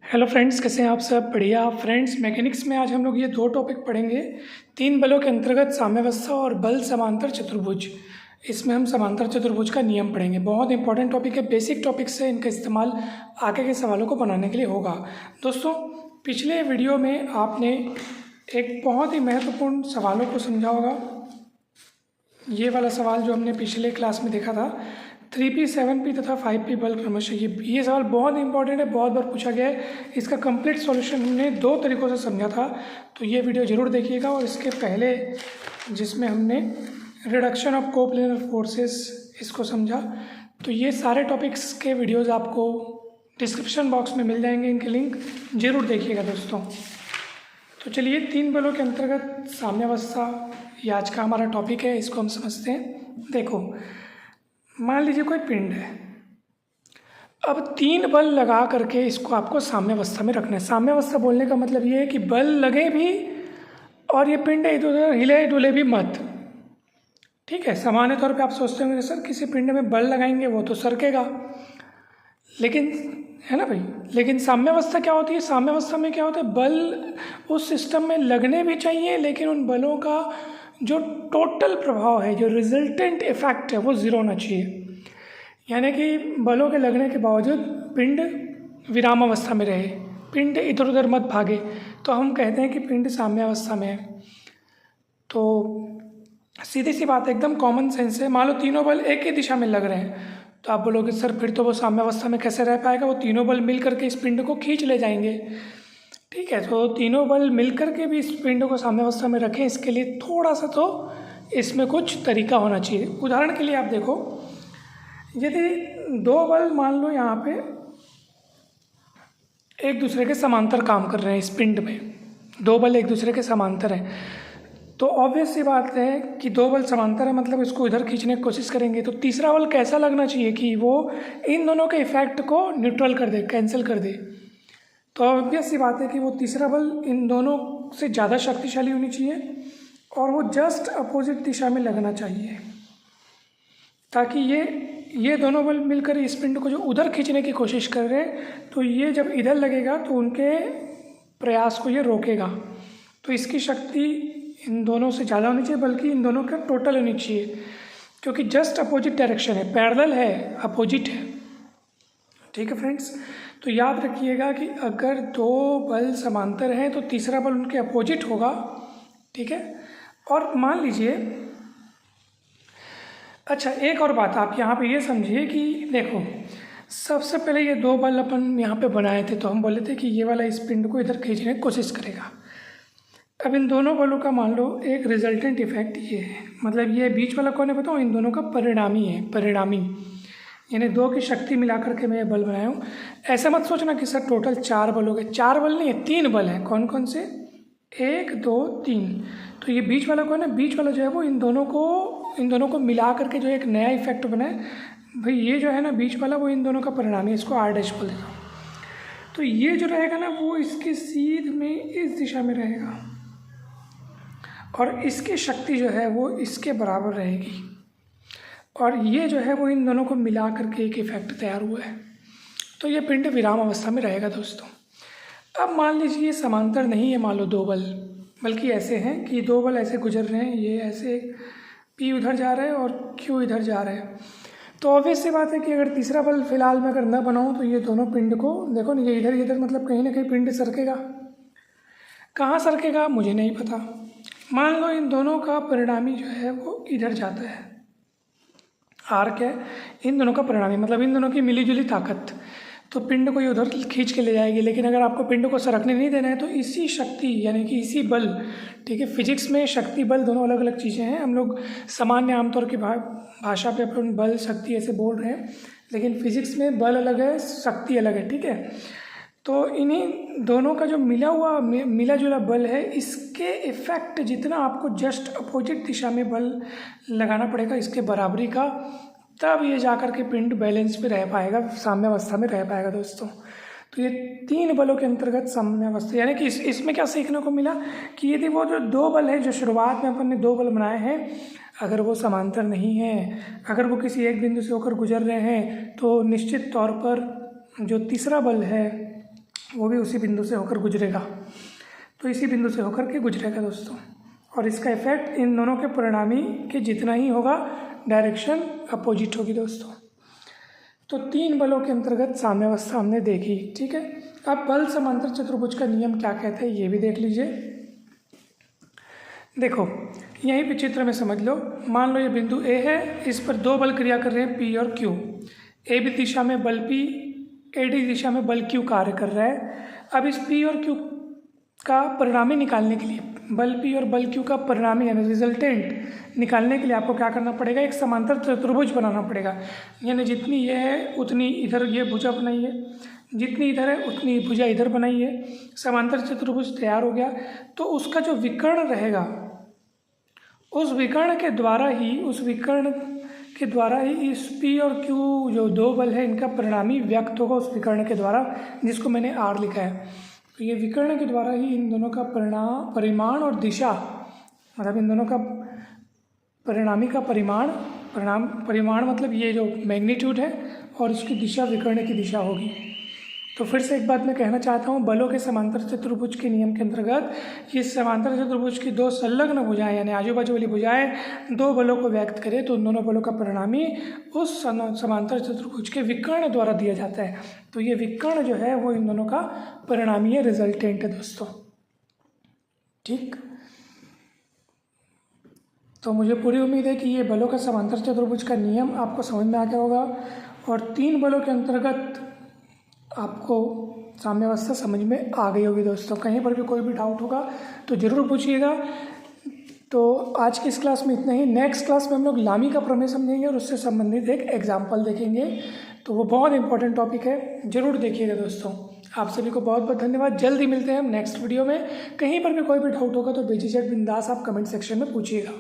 Hello friends, कैसे हैं आप सब? बढ़िया फ्रेंड्स, मैकेनिक्स में आज हम लोग ये दो टॉपिक पढ़ेंगे। तीन बलों के अंतर्गत साम्यावस्था और बल समांतर चतुर्भुज। इसमें हम समांतर चतुर्भुज का नियम पढ़ेंगे। बहुत इंपॉर्टेंट टॉपिक है, बेसिक टॉपिक से इनका इस्तेमाल आगे के सवालों को बनाने के लिए होगा। दोस्तों, पिछले वीडियो में आपने एक बहुत ही महत्वपूर्ण सवालों को समझा होगा। ये वाला सवाल जो हमने पिछले क्लास में देखा था, 3P 7P तथा 5P बल क्रमशः, ये सवाल बहुत इंपॉर्टेंट है, बहुत बार पूछा गया है। इसका कंप्लीट सॉल्यूशन हमने दो तरीक़ों से समझा था, तो ये वीडियो ज़रूर देखिएगा। और इसके पहले जिसमें हमने रिडक्शन ऑफ कोप्लेनर फोर्सेस इसको समझा, तो ये सारे टॉपिक्स के वीडियोज़ आपको डिस्क्रिप्शन बॉक्स में मिल जाएंगे, इनके लिंक ज़रूर देखिएगा दोस्तों। तो चलिए, तीन बलों के अंतर्गत साम्यावस्था ये आज का हमारा टॉपिक है, इसको हम समझते हैं। देखो, मान लीजिए कोई पिंड है। अब तीन बल लगा करके इसको आपको साम्यावस्था में रखना है। साम्यावस्था बोलने का मतलब ये है कि बल लगे भी और ये पिंड इधर उधर हिले डुले भी मत। ठीक है, सामान्य तौर पे आप सोचते होंगे सर किसी पिंड में बल लगाएंगे वो तो सरकेगा, लेकिन है ना भाई। लेकिन साम्यावस्था क्या होती है? साम्यावस्था में क्या होता है, बल उस सिस्टम में लगने भी चाहिए, लेकिन उन बलों का जो टोटल प्रभाव है, जो रिजल्टेंट इफेक्ट है, वो ज़ीरो होना चाहिए। यानी कि बलों के लगने के बावजूद पिंड विरामावस्था में रहे, पिंड इधर उधर मत भागे, तो हम कहते हैं कि पिंड साम्यावस्था में है। तो सीधी सी बात है, एकदम कॉमन सेंस है। मान लो तीनों बल एक ही दिशा में लग रहे हैं, तो आप बोलोगे सर फिर तो वो साम्यावस्था में कैसे रह पाएगा? वो तीनों बल मिल करके इस पिंड को खींच ले जाएंगे। ठीक है, तो तीनों बल मिलकर के भी इस पिंड को साम्यावस्था में रखें, इसके लिए थोड़ा सा तो इसमें कुछ तरीका होना चाहिए। उदाहरण के लिए आप देखो, यदि दो बल मान लो यहाँ पे एक दूसरे के समांतर काम कर रहे हैं, इस पिंड में दो बल एक दूसरे के समांतर हैं, तो ऑब्वियस सी बात है कि दो बल समांतर है, मतलब इसको इधर खींचने की कोशिश करेंगे, तो तीसरा बल कैसा लगना चाहिए कि वो इन दोनों के इफेक्ट को न्यूट्रल कर दे, कैंसिल कर दे। तो ऑब्वियस सी बात है कि वो तीसरा बल इन दोनों से ज़्यादा शक्तिशाली होनी चाहिए और वो जस्ट अपोजिट दिशा में लगना चाहिए, ताकि ये दोनों बल मिलकर इस पिंड को जो उधर खींचने की कोशिश कर रहे हैं, तो ये जब इधर लगेगा तो उनके प्रयास को ये रोकेगा। तो इसकी शक्ति इन दोनों से ज़्यादा होनी चाहिए, बल्कि इन दोनों का टोटल होनी चाहिए, क्योंकि जस्ट अपोजिट डायरेक्शन है, पैरेलल है, अपोजिट है। ठीक है फ्रेंड्स, तो याद रखिएगा कि अगर दो बल समांतर हैं तो तीसरा बल उनके अपोजिट होगा। ठीक है, और मान लीजिए, अच्छा एक और बात आप यहाँ पे ये समझिए कि देखो, सबसे पहले ये दो बल अपन यहाँ पे बनाए थे, तो हम बोले थे कि ये वाला इस पिंड को इधर खींचने की कोशिश करेगा। अब इन दोनों बलों का मान लो एक रिजल्टेंट इफेक्ट ये है, मतलब ये बीच वाला कौन है बताओ? इन दोनों का परिणामी है, परिणामी, यानी दो की शक्ति मिलाकर के मैं ये बल बनाया हूँ। ऐसा मत सोचना कि सर टोटल चार बल हो गए, चार बल नहीं है, तीन बल हैं। कौन कौन से? एक दो तीन। तो ये बीच वाला कौन है? बीच वाला जो है वो इन दोनों को मिला करके जो एक नया इफेक्ट बना है भाई, ये जो है ना बीच वाला, वो इन दोनों का परिणामी है, इसको R' बोल देता हूँ। तो ये जो रहेगा ना, वो इसके सीध में इस दिशा में रहेगा और इसकी शक्ति जो है वो इसके बराबर रहेगी, और ये जो है वो इन दोनों को मिला करके एक इफेक्ट तैयार हुआ है। तो ये पिंड विराम अवस्था में रहेगा दोस्तों। अब मान लीजिए ये समांतर नहीं है, मान लो दो बल, बल्कि ऐसे हैं कि दो बल ऐसे गुजर रहे हैं, ये ऐसे P उधर जा रहा है और Q इधर जा रहा है। तो ऑब्वियस सी बात है कि अगर तीसरा बल फिलहाल मैं अगर न बनाऊँ तो ये दोनों पिंड को देखो ना, ये इधर इधर, मतलब कहीं ना कहीं पिंड सरकेगा। कहाँ सरकेगा मुझे नहीं पता। मान लो इन दोनों का परिणामी जो है वो इधर जाता है, R क्या है? इन दोनों का परिणामी, मतलब इन दोनों की मिलीजुली ताकत, तो पिंड को ये उधर खींच के ले जाएगी। लेकिन अगर आपको पिंड को सरकने नहीं देना है तो इसी शक्ति, यानी कि इसी बल, ठीक है, फिजिक्स में शक्ति बल दोनों अलग अलग चीज़ें हैं। हम लोग सामान्य आमतौर की भाषा पे अपन बल शक्ति ऐसे बोल रहे हैं, लेकिन फिजिक्स में बल अलग है, शक्ति अलग है। ठीक है, तो इन्हीं दोनों का जो मिला जुला बल है, इसके इफेक्ट जितना आपको जस्ट अपोजिट दिशा में बल लगाना पड़ेगा, इसके बराबरी का, तब ये जाकर के पिंड बैलेंस पे रह पाएगा, साम्यावस्था में रह पाएगा दोस्तों। तो ये तीन बलों के अंतर्गत साम्यावस्था, यानी कि इसमें क्या सीखने को मिला कि यदि वो जो दो बल है, जो शुरुआत में अपन ने दो बल बनाए हैं, अगर वो समांतर नहीं है, अगर वो किसी एक बिंदु से होकर गुजर रहे हैं, तो निश्चित तौर पर जो तीसरा बल है वो भी उसी बिंदु से होकर गुजरेगा, तो इसी बिंदु से होकर के गुजरेगा दोस्तों। और इसका इफेक्ट इन दोनों के परिणामी के जितना ही होगा, डायरेक्शन अपोजिट होगी दोस्तों। तो 3 बलों के अंतर्गत साम्यावस्था हमने देखी, ठीक है। अब बल समांतर चतुर्भुज का नियम क्या कहते हैं ये भी देख लीजिए। देखो यहीं पे चित्र में समझ लो, मान लो ये बिंदु ए है, इस पर 2 बल क्रिया कर रहे हैं P और Q। ए बी दिशा में बल P, AD दिशा में बल Q कार्य कर रहा है। अब इस P और Q का परिणामी निकालने के लिए, बल P और बल Q का परिणामी यानी रिजल्टेंट निकालने के लिए आपको क्या करना पड़ेगा, एक समांतर चतुर्भुज बनाना पड़ेगा। यानी जितनी ये है उतनी इधर ये भुजा बनाइए, जितनी इधर है उतनी भुजा इधर बनाइए। समांतर चतुर्भुज तैयार हो गया। तो उसका जो विकर्ण रहेगा, उस विकर्ण के द्वारा ही इस P और Q जो 2 बल है इनका परिणामी व्यक्त होगा उस विकर्ण के द्वारा, जिसको मैंने R लिखा है। तो ये विकर्ण के द्वारा ही इन दोनों का परिमाण और दिशा, मतलब इन दोनों का परिणामी का परिमाण मतलब ये जो मैग्नीट्यूड है और इसकी दिशा विकर्ण की दिशा होगी। तो फिर से एक बात मैं कहना चाहता हूँ, बलों के समांतर चतुर्भुज के नियम के अंतर्गत ये समांतर चतुर्भुज की 2 संलग्न भुजाएं यानी आजू बाजू वाली भुजाएं 2 बलों को व्यक्त करें तो उन दोनों बलों का परिणामी उस समांतर चतुर्भुज के विकर्ण द्वारा दिया जाता है। तो ये विकर्ण जो है वो इन दोनों का परिणामी है, रिजल्टेंट है दोस्तों, ठीक। तो मुझे पूरी उम्मीद है कि ये बलों का समांतर चतुर्भुज का नियम आपको समझ में आ गया होगा और 3 बलों के अंतर्गत आपको साम्यावस्था समझ में आ गई होगी दोस्तों। कहीं पर भी कोई भी डाउट होगा तो ज़रूर पूछिएगा। तो आज की इस क्लास में इतना ही। नेक्स्ट क्लास में हम लोग लामी का प्रमेय समझेंगे और उससे संबंधित एक एग्जाम्पल देखेंगे। तो वो बहुत इंपॉर्टेंट टॉपिक है, ज़रूर देखिएगा दोस्तों। आप सभी को बहुत बहुत धन्यवाद। जल्दी मिलते हैं हम नेक्स्ट वीडियो में। कहीं पर भी कोई भी डाउट होगा तो बेझिझक बिंदास आप कमेंट सेक्शन में पूछिएगा।